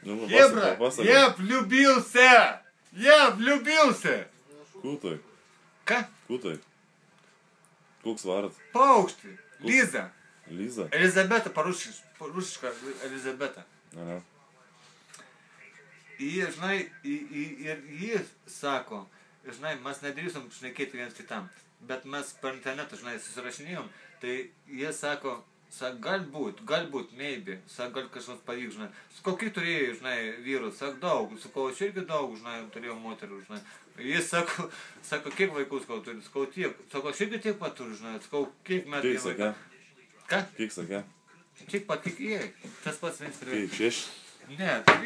Ебра, я влюбился! Я влюбился! Кутой. Ка? Кутой. Koks varat? Paukštį. Liza. Liza? Elizabeta, parusiška Elizabeta. Aha. Ir, žinai, ir jis sako, žinai, mes nedrįsom šnekėti vienas kitam, bet mes per internetą, žinai, susirašinėjom, tai jie sako, galbūt, maybe, sako, gal kažkas pavyks, žinai. Sakau, kiek turėjai, žinai, vyrų, sako, daug, sakau, aš irgi daug, žinai, turėjau moterų, žinai. Jis sako, kiek vaikų, sakau, turi, sakau, tiek, sako, aš irgi tiek pat turiu, žinai, sakau, kiek metų Kiek sakė? Ką? Kiek sakė? Tiek pat, kiek jie, tas pats vienas prie. Kiek, 6? Ne, 3.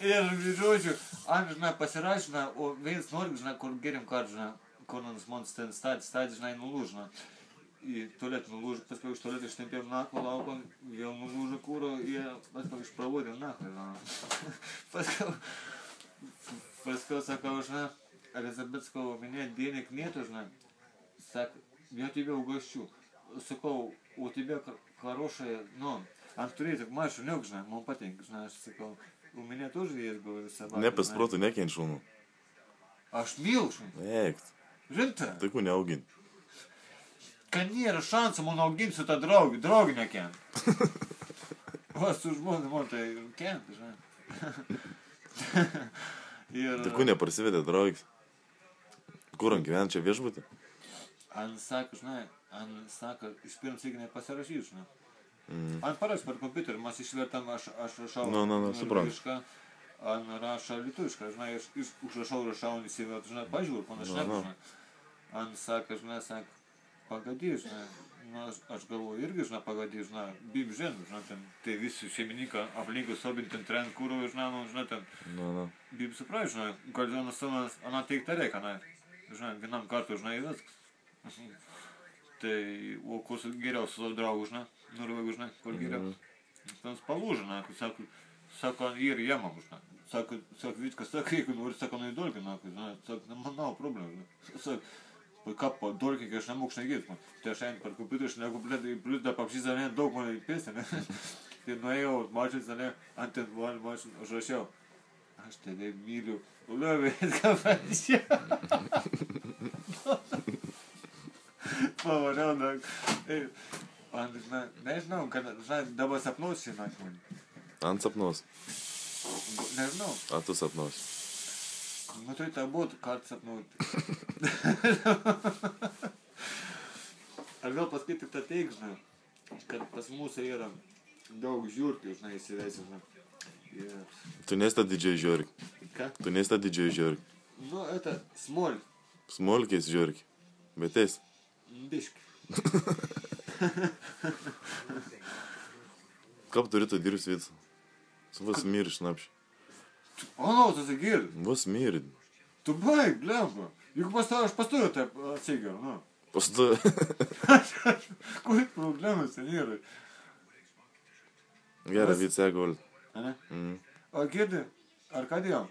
Ir, žodžiu, aš, žinai, pasirašina, o vienas nori, žinai, kur geriam kartą, žinai, kur nors mons ten stadį, žinai, nulūžina. Į tualetą nulūžė, paskui iš tualetą ištempėm nakvą lauką, vėl nulūžė kūro, jie paskui išpravodė nakvą. Paskui, sakau, žinai, Elizabet, sakau, minėt денег нету, žinai, sako, я тебя угощу. Sakau, у тебя хорошая, ну, ant turėjai tik mažų liuk, žinai, man patinka, žinai, aš sakau, у меня тоже есть, говорю, собака. Nepēc protu nekenč šunų. Aš milšu. Ekt. Žinta? Tai ko neaugin? Kad nėra šansų man auginti su tą draugį nekent. O su žmona, man tai kent, žinai. Tai ko neparsivedė draugis? Kur ant gyventi čia viešbutį? Ant sako, žinai, iš pirms reikia nepasirašyti, žinai. Ant parašė per kompiuterį, mes išvertam, aš rašau lietuvišką, ant rašo lietuvišką, žinai, aš užrašau, įsivertų, žinai, pažiūrų, panašiai, žinai. Ant sako, žinai, pagadi, žinai, nu, aš galvoju irgi, žinai, pagadi, žinai, bib žinai, žinai, tai visi šeimininkai aplinkui sobin ten tren kūro, žinai, nu, žinai, ten, bib suprai, žinai, gal ana teikta reikia, žinai, vienam kartu, žinai, viskas. Tai, o kur geriau su savo draugu, žinai, Norvegų, žinai, kur geriau. Ten spalų, žinai, sako, ir jemam, žinai, sako, viskas, sako, jeigu nori, sako, nuidolgi, žinai, sako, manau, problemų, žinai, ką po dolkį, kai aš nemok šnekėti, man. Tai aš einu per kompiuterį, šneku, plius dar papšyzą, daug man įpėsti, ne? Tai nuėjau, mačiau, ne, ant ten valį, mačiau, aš rašiau. Aš tave myliu, uliovės, ką parašiau. Pavariau, nežinau, kad, žinai, dabar sapnaus šį nakvį. Ant sapnaus. Nežinau. A tu sapnaus. Nu tai tą būtų, kad sapnuoti. Aš gal paskui tik tą teik, žinai, kad pas mūsų yra daug žiūrkių, žinai, įsiveisi, žinai. Tu nesi tą didžiąjį žiūrkį. Ką? Tu nesi tą didžiąjį žiūrkį. Nu, это smol. Smolkės žiūrkį. Bet esi. Biški. Kaip turėtų dirbti vids? Su vas myri šnapši. Ano, tu sagirdi. Vas myri. Tu baig, blemba. Juk aš pastoju taip atsigeriu, nu. Pastoju. Kur problemas ten yra? Gerą vidsę gol. Ane? O girdi, Arkadijau,